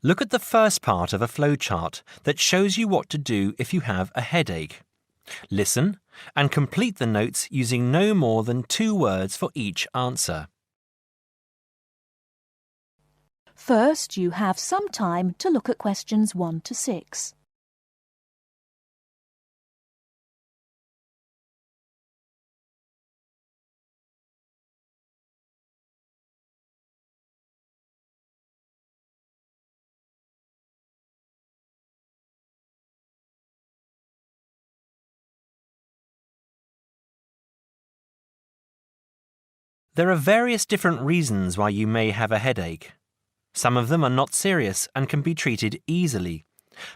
Look at the first part of a flowchart that shows you what to do if you have a headache. Listen and complete the notes using no more than 2 words for each answer. First, you have some time to look at questions 1 to 6. There are various different reasons why you may have a headache. Some of them are not serious and can be treated easily,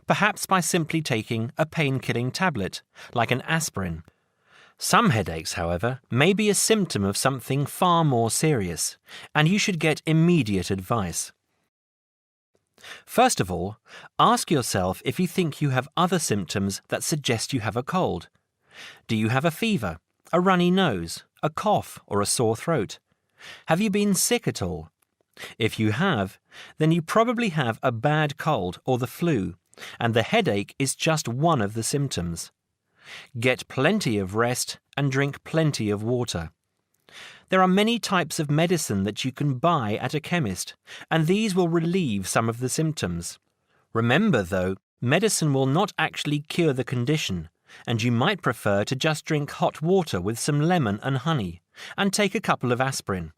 perhaps by simply taking a pain-killing tablet, like an aspirin. Some headaches, however, may be a symptom of something far more serious, and you should get immediate advice. First of all, ask yourself if you think you have other symptoms that suggest you have a cold. Do you have a fever, a runny nose, a cough, or a sore throat? Have you been sick at all? If you have, then you probably have a bad cold or the flu, and the headache is just one of the symptoms. Get plenty of rest and drink plenty of water. There are many types of medicine that you can buy at a chemist, and these will relieve some of the symptoms. Remember, though, medicine will not actually cure the condition, and you might prefer to just drink hot water with some lemon and honey, and take a couple of aspirin.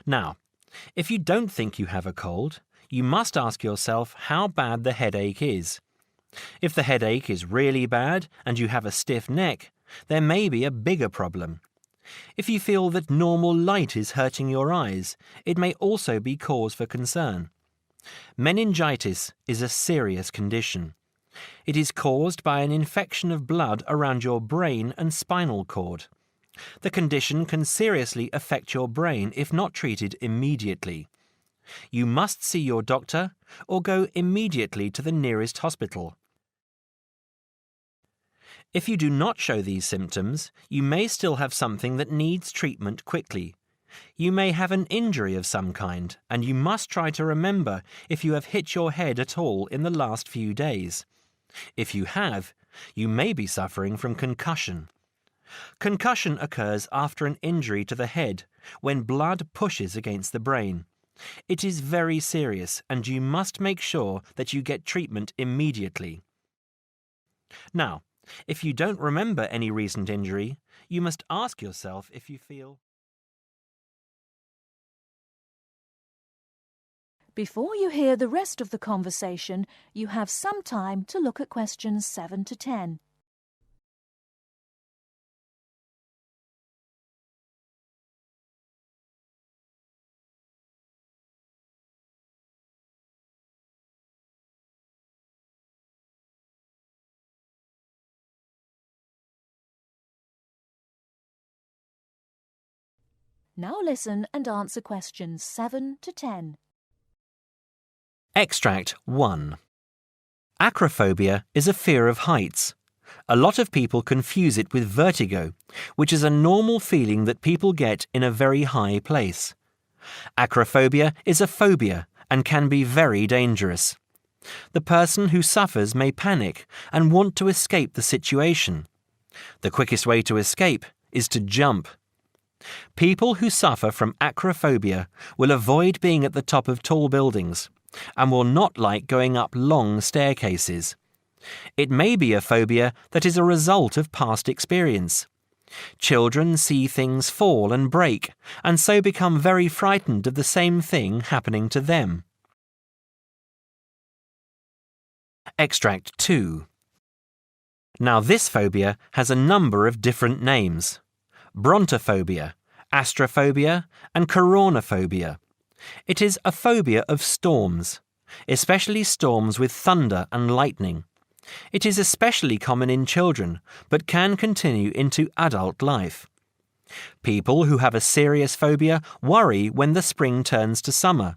Now, if you don't think you have a cold, you must ask yourself how bad the headache is. If the headache is really bad and you have a stiff neck, there may be a bigger problem. If you feel that normal light is hurting your eyes, it may also be cause for concern. Meningitis is a serious condition. It is caused by an infection of blood around your brain and spinal cord. The condition can seriously affect your brain if not treated immediately. You must see your doctor or go immediately to the nearest hospital. If you do not show these symptoms, you may still have something that needs treatment quickly. You may have an injury of some kind, and you must try to remember if you have hit your head at all in the last few days. If you have, you may be suffering from concussion. Concussion occurs after an injury to the head, when blood pushes against the brain. It is very serious, and you must make sure that you get treatment immediately. Now, if you don't remember any recent injury, you must ask yourself if you feel... Before you hear the rest of the conversation, you have some time to look at questions 7 to 10. Now listen and answer questions 7 to 10. Extract 1. Acrophobia is a fear of heights. A lot of people confuse it with vertigo, which is a normal feeling that people get in a very high place. Acrophobia is a phobia and can be very dangerous. The person who suffers may panic and want to escape the situation. The quickest way to escape is to jump. People who suffer from acrophobia will avoid being at the top of tall buildings and will not like going up long staircases. It may be a phobia that is a result of past experience. Children see things fall and break and so become very frightened of the same thing happening to them. Extract 2. Now this phobia has a number of different names: brontophobia, astrophobia, and coronaphobia. It is a phobia of storms, especially storms with thunder and lightning. It is especially common in children, but can continue into adult life. People who have a serious phobia worry when the spring turns to summer.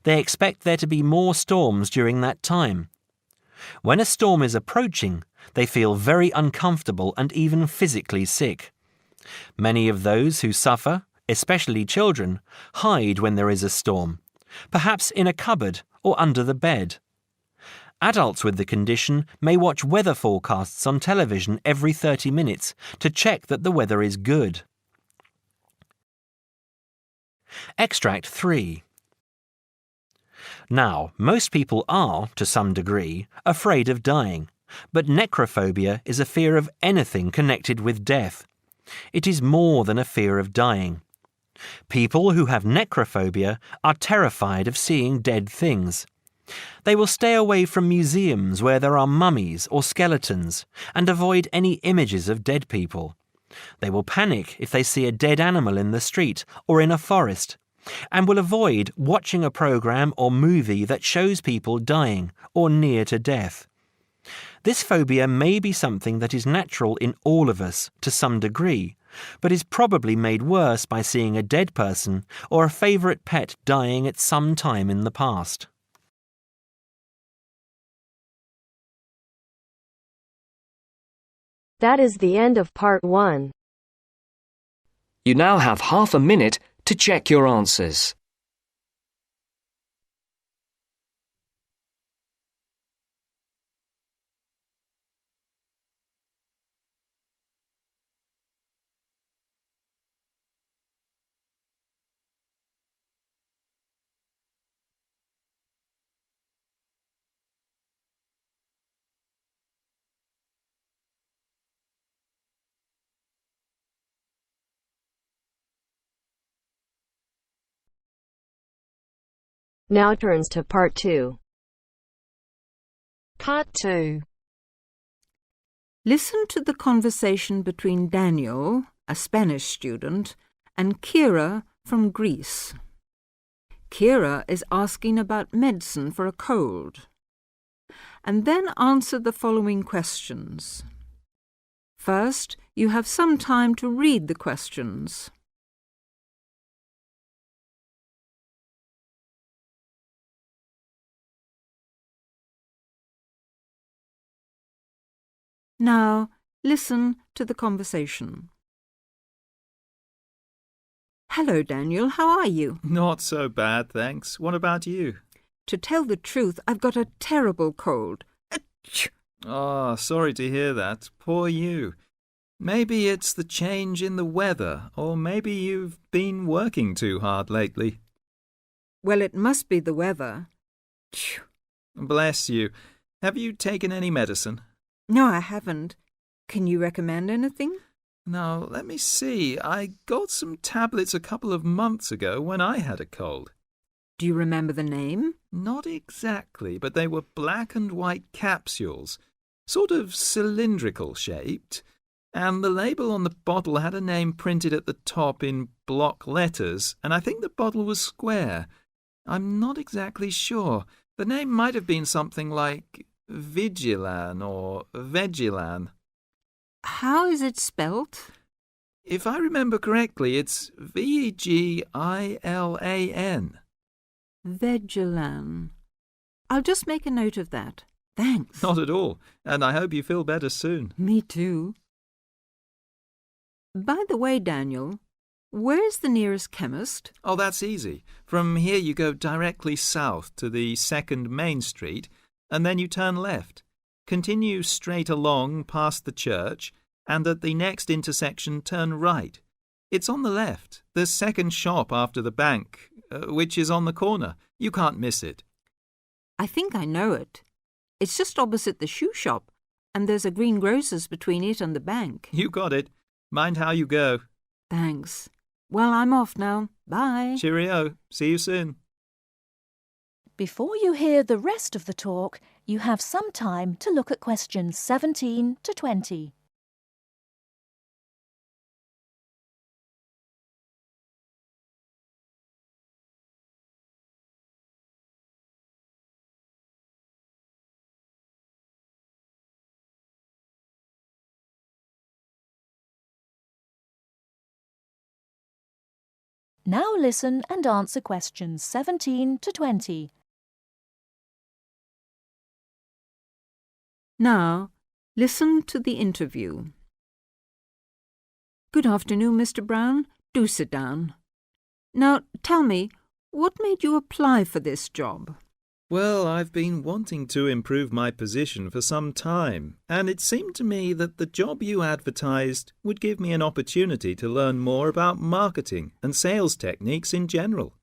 They expect there to be more storms during that time. When a storm is approaching, they feel very uncomfortable and even physically sick. Many of those who suffer, especially children, hide when there is a storm, perhaps in a cupboard or under the bed. Adults with the condition may watch weather forecasts on television every 30 minutes to check that the weather is good. Extract 3. Now, most people are, to some degree, afraid of dying, but necrophobia is a fear of anything connected with death. It is more than a fear of dying. People who have necrophobia are terrified of seeing dead things. They will stay away from museums where there are mummies or skeletons and avoid any images of dead people. They will panic if they see a dead animal in the street or in a forest, and will avoid watching a program or movie that shows people dying or near to death. This phobia may be something that is natural in all of us to some degree, but is probably made worse by seeing a dead person or a favourite pet dying at some time in the past. That is the end of part 1. You now have half a minute to check your answers. Now turns to part 2. Part 2. Listen to the conversation between Daniel, a Spanish student, and Kira from Greece. Kira is asking about medicine for a cold. And then answer the following questions. First, you have some time to read the questions. Now, listen to the conversation. Hello, Daniel. How are you? Not so bad, thanks. What about you? To tell the truth, I've got a terrible cold. Oh, sorry to hear that. Poor you. Maybe it's the change in the weather, or maybe you've been working too hard lately. Well, it must be the weather. Bless you. Have you taken any medicine? No, I haven't. Can you recommend anything? Now, let me see. I got some tablets a couple of months ago when I had a cold. Do you remember the name? Not exactly, but they were black and white capsules, sort of cylindrical shaped, and the label on the bottle had a name printed at the top in block letters, and I think the bottle was square. I'm not exactly sure. The name might have been something like Vigilan or Vegilan. How is it spelt? If I remember correctly, it's Vegilan. Vegilan. I'll just make a note of that. Thanks. Not at all, and I hope you feel better soon. Me too. By the way, Daniel, where's the nearest chemist? Oh, that's easy. From here you go directly south to the 2nd Main Street, and then you turn left. Continue straight along past the church, and at the next intersection turn right. It's on the left, the second shop after the bank, which is on the corner. You can't miss it. I think I know it. It's just opposite the shoe shop, and there's a greengrocer's between it and the bank. You got it. Mind how you go. Thanks. Well, I'm off now. Bye. Cheerio. See you soon. Before you hear the rest of the talk, you have some time to look at questions 17 to 20. Now listen and answer questions 17 to 20. Now, listen to the interview. Good afternoon, Mr. Brown. Do sit down. Now, tell me, what made you apply for this job? Well, I've been wanting to improve my position for some time, and it seemed to me that the job you advertised would give me an opportunity to learn more about marketing and sales techniques in general.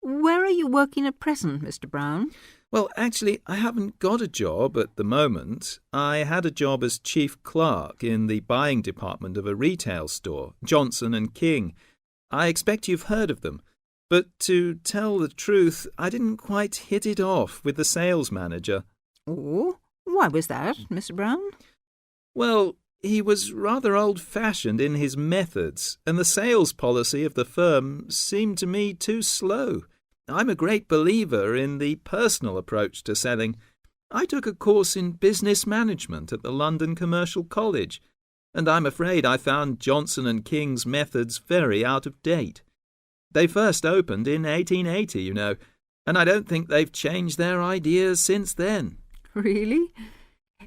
Where are you working at present, Mr. Brown? Well, actually, I haven't got a job at the moment. I had a job as chief clerk in the buying department of a retail store, Johnson and King. I expect you've heard of them. But to tell the truth, I didn't quite hit it off with the sales manager. Oh, why was that, Mr. Brown? Well, he was rather old-fashioned in his methods, and the sales policy of the firm seemed to me too slow. I'm a great believer in the personal approach to selling. I took a course in business management at the London Commercial College, and I'm afraid I found Johnson and King's methods very out of date. They first opened in 1880, you know, and I don't think they've changed their ideas since then. Really?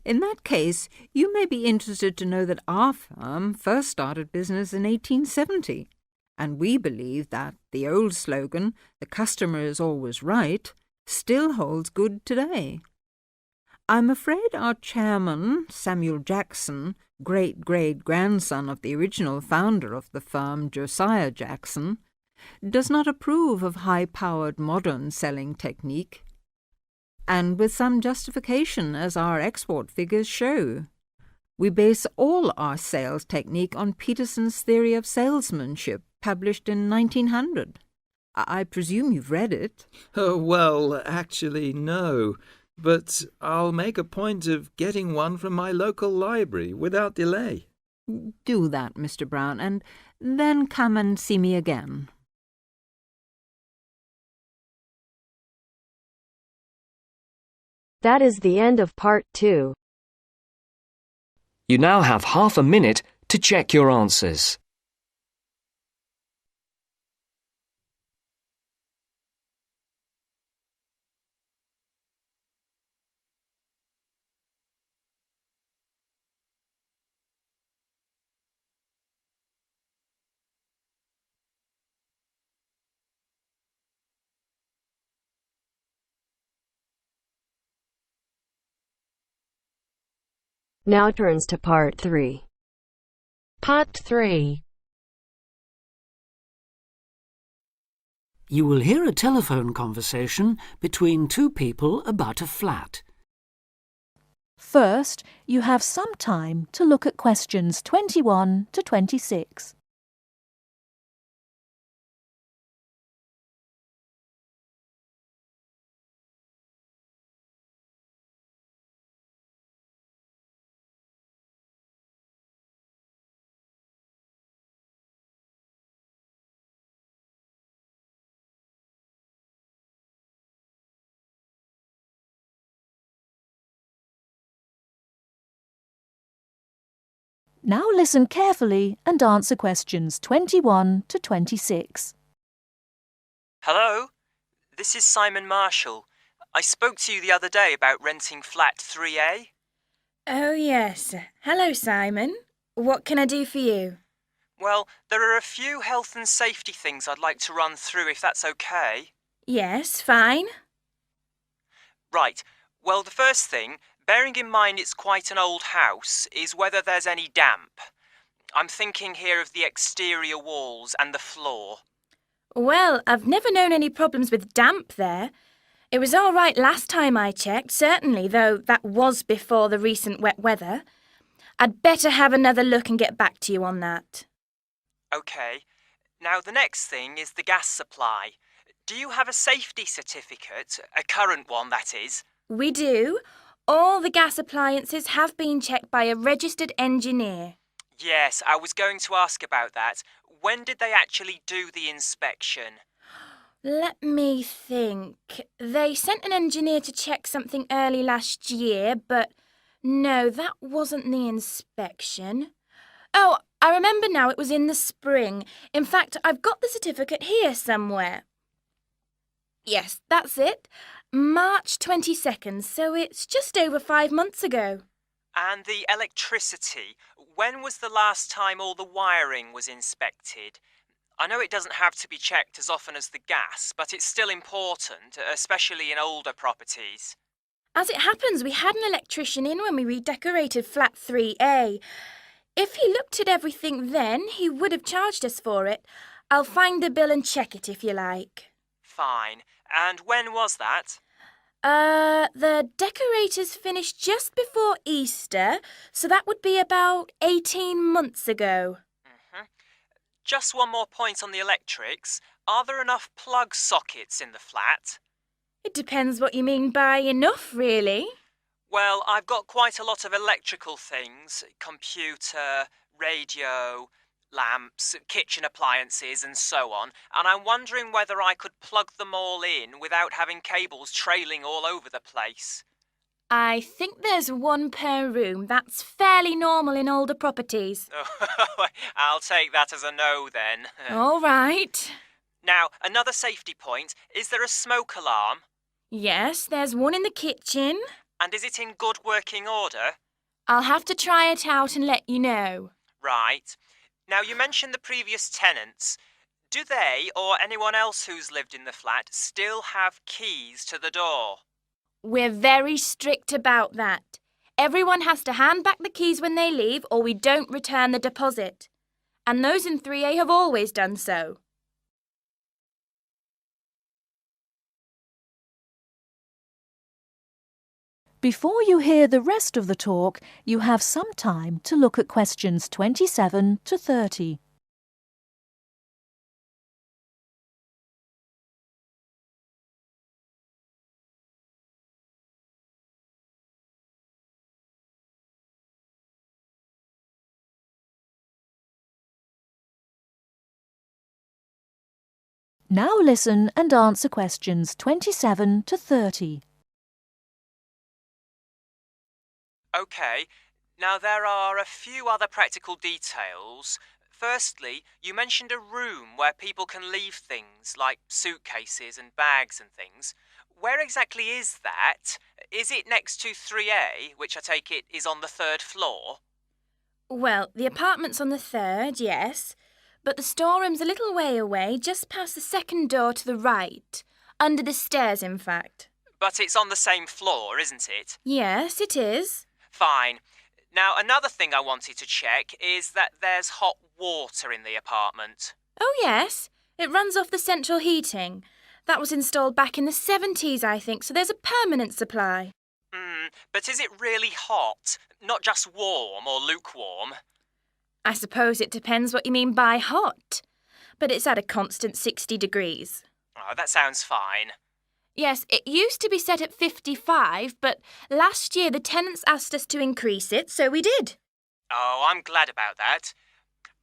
In that case, you may be interested to know that our firm first started business in 1870, and we believe that the old slogan, "The customer is always right," still holds good today. I'm afraid our chairman, Samuel Jackson, great-great-grandson of the original founder of the firm, Josiah Jackson, does not approve of high-powered modern selling technique, and with some justification, as our export figures show. We base all our sales technique on Peterson's theory of salesmanship, published in 1900. I presume you've read it. Oh, well, actually, no. But I'll make a point of getting one from my local library without delay. Do that, Mr. Brown, and then come and see me again. That is the end of part 2. You now have half a minute to check your answers. Now turns to part 3. Part 3. You will hear a telephone conversation between two people about a flat. First, you have some time to look at questions 21 to 26. Now listen carefully and answer questions 21 to 26. Hello, this is Simon Marshall. I spoke to you the other day about renting flat 3A. Oh, yes. Hello, Simon. What can I do for you? Well, there are a few health and safety things I'd like to run through if that's okay. Yes, fine. Right, well, the first thing, bearing in mind it's quite an old house, is whether there's any damp. I'm thinking here of the exterior walls and the floor. Well, I've never known any problems with damp there. It was all right last time I checked, certainly, though that was before the recent wet weather. I'd better have another look and get back to you on that. OK. Now, the next thing is the gas supply. Do you have a safety certificate? A current one, that is? We do. All the gas appliances have been checked by a registered engineer. Yes, I was going to ask about that. When did they actually do the inspection? Let me think. They sent an engineer to check something early last year, but no, that wasn't the inspection. Oh, I remember now, it was in the spring. In fact, I've got the certificate here somewhere. Yes, that's it. March 22nd, so it's just over 5 months ago. And the electricity, when was the last time all the wiring was inspected? I know it doesn't have to be checked as often as the gas, but it's still important, especially in older properties. As it happens, we had an electrician in when we redecorated flat 3A. If he looked at everything then, he would have charged us for it. I'll find the bill and check it if you like. Fine. And when was that? The decorators finished just before Easter, so that would be about 18 months ago. Just one more point on the electrics. Are there enough plug sockets in the flat? It depends what you mean by enough, really. Well, I've got quite a lot of electrical things. Computer, radio, lamps, kitchen appliances and so on, and I'm wondering whether I could plug them all in without having cables trailing all over the place. I think there's one per room. That's fairly normal in older properties. I'll take that as a no then. All right. Now, another safety point. Is there a smoke alarm? Yes, there's one in the kitchen. And is it in good working order? I'll have to try it out and let you know. Right. Now, you mentioned the previous tenants. Do they, or anyone else who's lived in the flat, still have keys to the door? We're very strict about that. Everyone has to hand back the keys when they leave or we don't return the deposit. And those in 3A have always done so. Before you hear the rest of the talk, you have some time to look at questions 27 to 30. Now listen and answer questions 27 to 30. OK. Now, there are a few other practical details. Firstly, you mentioned a room where people can leave things like suitcases and bags and things. Where exactly is that? Is it next to 3A, which I take it is on the 3rd floor? Well, the apartment's on the 3rd, yes. But the storeroom's a little way away, just past the 2nd door to the right. Under the stairs, in fact. But it's on the same floor, isn't it? Yes, it is. Fine. Now, another thing I wanted to check is that there's hot water in the apartment. Oh, yes. It runs off the central heating. That was installed back in the 70s, I think, so there's a permanent supply. But is it really hot? Not just warm or lukewarm? I suppose it depends what you mean by hot. But it's at a constant 60 degrees. Oh, that sounds fine. Yes, it used to be set at 55, but last year the tenants asked us to increase it, so we did. Oh, I'm glad about that.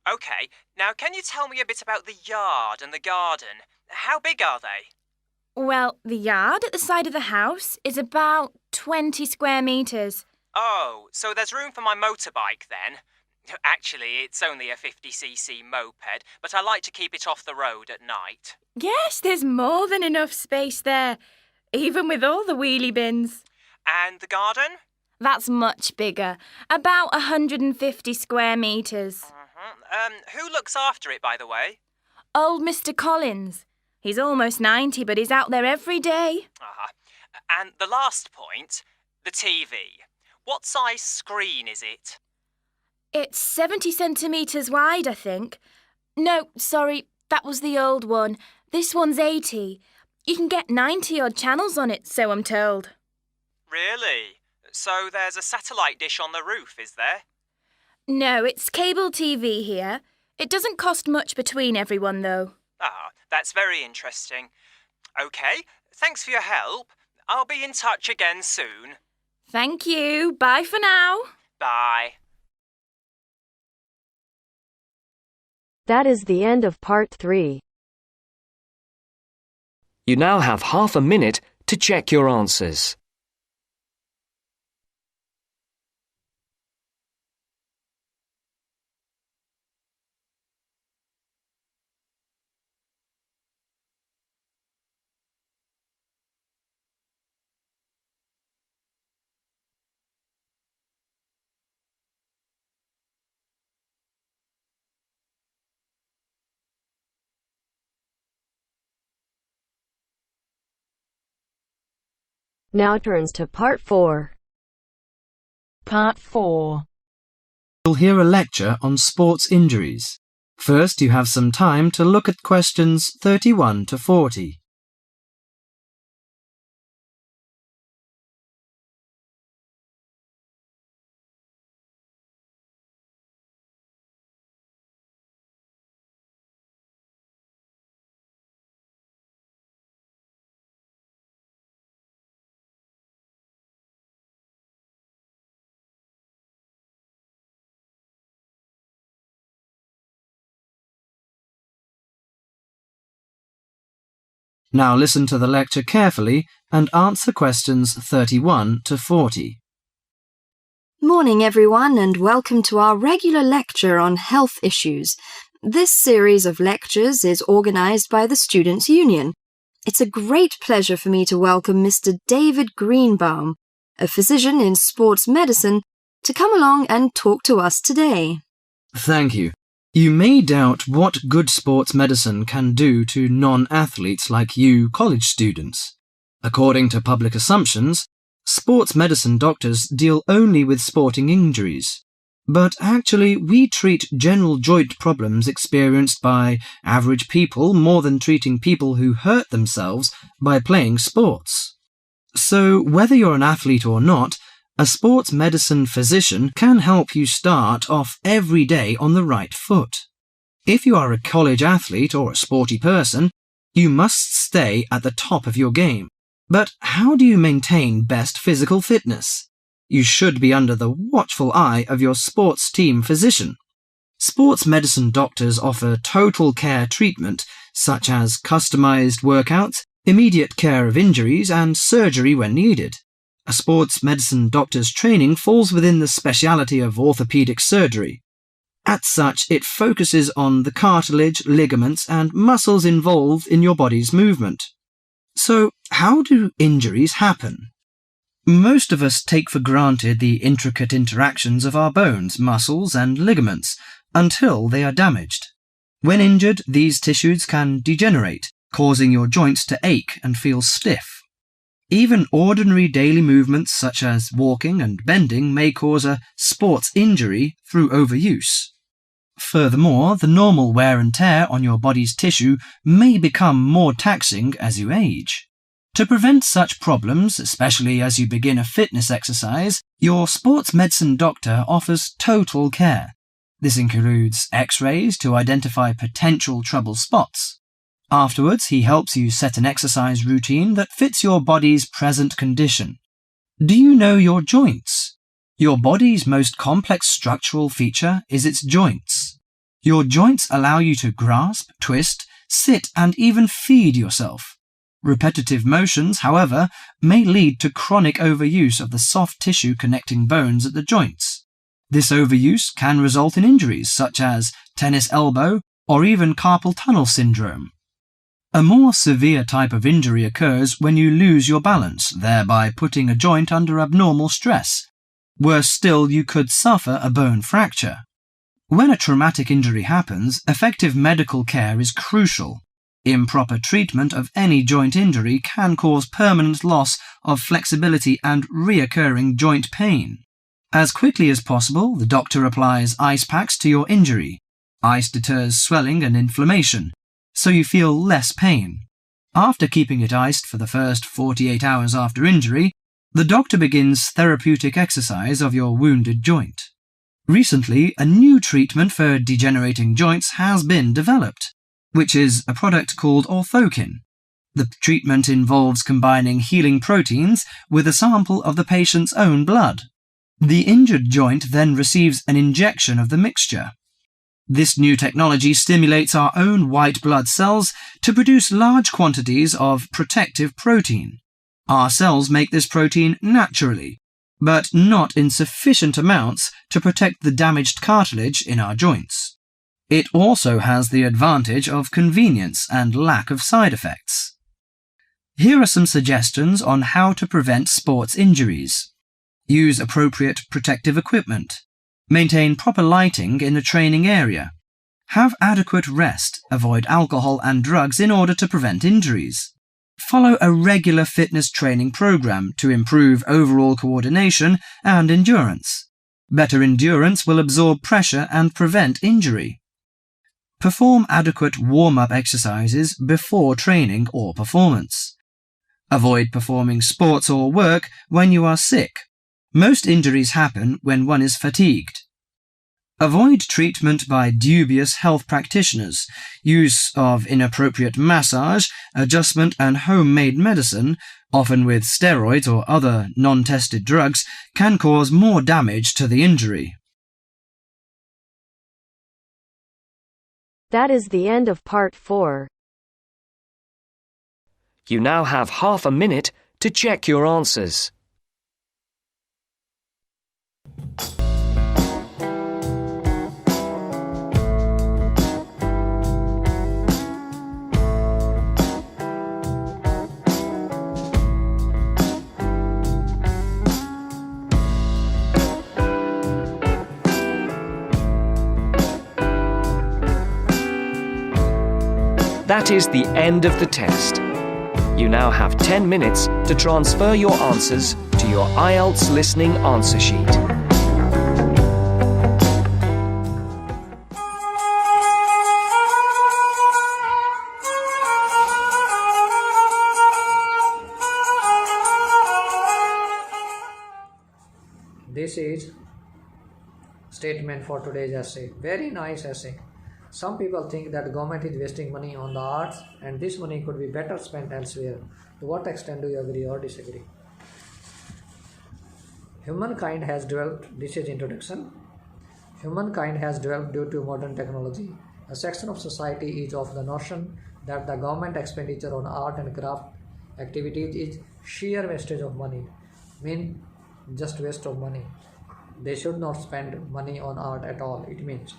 OK, now can you tell me a bit about the yard and the garden? How big are they? Well, the yard at the side of the house is about 20 square metres. Oh, so there's room for my motorbike then? Actually, it's only a 50cc moped, but I like to keep it off the road at night. Yes, there's more than enough space there, even with all the wheelie bins. And the garden? That's much bigger, about 150 square metres. Who looks after it, by the way? Old Mr. Collins. He's almost 90, but he's out there every day. And the last point, the TV. What size screen is it? It's 70 centimetres wide, I think. No, sorry, that was the old one. This one's 80. You can get 90-odd channels on it, so I'm told. Really? So there's a satellite dish on the roof, is there? No, it's cable TV here. It doesn't cost much between everyone, though. That's very interesting. OK, thanks for your help. I'll be in touch again soon. Thank you. Bye for now. Bye. That is the end of part 3. You now have half a minute to check your answers. Now turns to Part 4. Part 4. You'll hear a lecture on sports injuries. First, you have some time to look at questions 31 to 40. Now listen to the lecture carefully and answer questions 31 to 40. Morning everyone, and welcome to our regular lecture on health issues. This series of lectures is organised by the Students' Union. It's a great pleasure for me to welcome Mr. David Greenbaum, a physician in sports medicine, to come along and talk to us today. Thank you. You may doubt what good sports medicine can do to non-athletes like you college students. According to public assumptions, sports medicine doctors deal only with sporting injuries. But actually, we treat general joint problems experienced by average people more than treating people who hurt themselves by playing sports. So, whether you're an athlete or not, a sports medicine physician can help you start off every day on the right foot. If you are a college athlete or a sporty person, you must stay at the top of your game. But how do you maintain best physical fitness? You should be under the watchful eye of your sports team physician. Sports medicine doctors offer total care treatment, such as customized workouts, immediate care of injuries, and surgery when needed. A sports medicine doctor's training falls within the specialty of orthopedic surgery. As such, it focuses on the cartilage, ligaments, and muscles involved in your body's movement. So, how do injuries happen? Most of us take for granted the intricate interactions of our bones, muscles, and ligaments until they are damaged. When injured, these tissues can degenerate, causing your joints to ache and feel stiff. Even ordinary daily movements such as walking and bending may cause a sports injury through overuse. Furthermore, the normal wear and tear on your body's tissue may become more taxing as you age. To prevent such problems, especially as you begin a fitness exercise, your sports medicine doctor offers total care. This includes X-rays to identify potential trouble spots. Afterwards, he helps you set an exercise routine that fits your body's present condition. Do you know your joints? Your body's most complex structural feature is its joints. Your joints allow you to grasp, twist, sit, and even feed yourself. Repetitive motions, however, may lead to chronic overuse of the soft tissue connecting bones at the joints. This overuse can result in injuries such as tennis elbow or even carpal tunnel syndrome. A more severe type of injury occurs when you lose your balance, thereby putting a joint under abnormal stress. Worse still, you could suffer a bone fracture. When a traumatic injury happens, effective medical care is crucial. Improper treatment of any joint injury can cause permanent loss of flexibility and reoccurring joint pain. As quickly as possible, the doctor applies ice packs to your injury. Ice deters swelling and inflammation, so you feel less pain. After keeping it iced for the first 48 hours after injury, the doctor begins therapeutic exercise of your wounded joint. Recently, a new treatment for degenerating joints has been developed, which is a product called orthokin. The treatment involves combining healing proteins with a sample of the patient's own blood. The injured joint then receives an injection of the mixture. This new technology stimulates our own white blood cells to produce large quantities of protective protein. Our cells make this protein naturally, but not in sufficient amounts to protect the damaged cartilage in our joints. It also has the advantage of convenience and lack of side effects. Here are some suggestions on how to prevent sports injuries. Use appropriate protective equipment. Maintain proper lighting in the training area. Have adequate rest. Avoid alcohol and drugs in order to prevent injuries. Follow a regular fitness training program to improve overall coordination and endurance. Better endurance will absorb pressure and prevent injury. Perform adequate warm-up exercises before training or performance. Avoid performing sports or work when you are sick. Most injuries happen when one is fatigued. Avoid treatment by dubious health practitioners. Use of inappropriate massage, adjustment and homemade medicine, often with steroids or other non-tested drugs, can cause more damage to the injury. That is the end of part 4. You now have half a minute to check your answers. That is the end of the test. You now have 10 minutes to transfer your answers to your Ielts listening answer sheet. This is statement for today's essay. Very nice essay. Some people think that government is wasting money on the arts and this money could be better spent elsewhere. To what extent do you agree or disagree? Humankind has developed, this is introduction. Humankind has developed due to modern technology. A section of society is of the notion that the government expenditure on art and craft activities is sheer wastage of money. Mean just waste of money. They should not spend money on art at all, it means.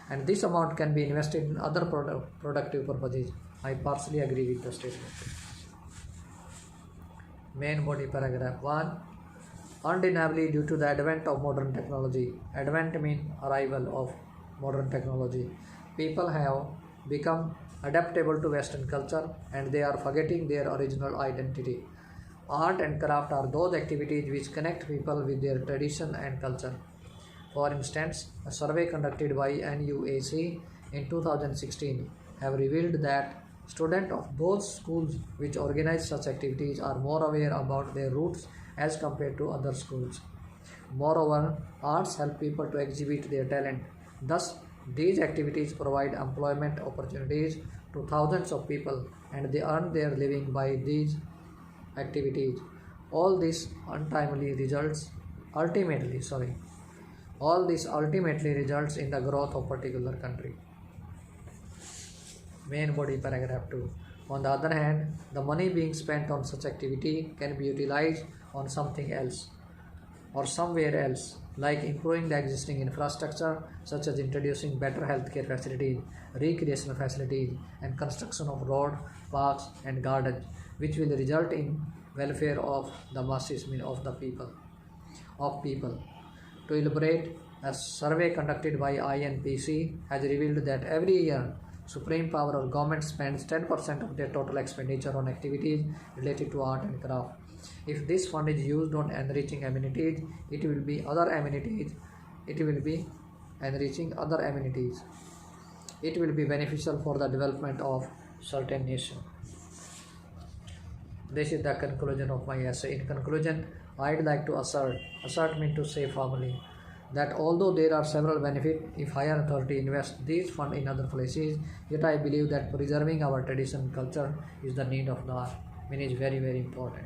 And this amount can be invested in other productive purposes. I partially agree with the statement. Main body paragraph 1. Undeniably, due to the advent of modern technology, advent means arrival of modern technology, people have become adaptable to Western culture and they are forgetting their original identity. Art and craft are those activities which connect people with their tradition and culture. For instance, a survey conducted by NUAC in 2016 have revealed that students of those schools which organize such activities are more aware about their roots as compared to other schools. Moreover, arts help people to exhibit their talent. Thus, these activities provide employment opportunities to thousands of people and they earn their living by these activities. All this ultimately results in the growth of particular country. Main body paragraph 2. On the other hand, the money being spent on such activity can be utilized on something else or somewhere else, like improving the existing infrastructure such as introducing better healthcare facilities, recreational facilities and construction of roads, parks and gardens, which will result in welfare of the masses, of the people. To elaborate, a survey conducted by INPC has revealed that every year supreme power or government spends 10% of their total expenditure on activities related to art and craft. If this fund is used on enriching amenities, it will be beneficial for the development of certain nation. This is the conclusion of my essay. In conclusion, I'd like to assert means to say firmly, that although there are several benefits if higher authority invests these funds in other places, yet I believe that preserving our tradition and culture is the need of the hour. It is very, very important.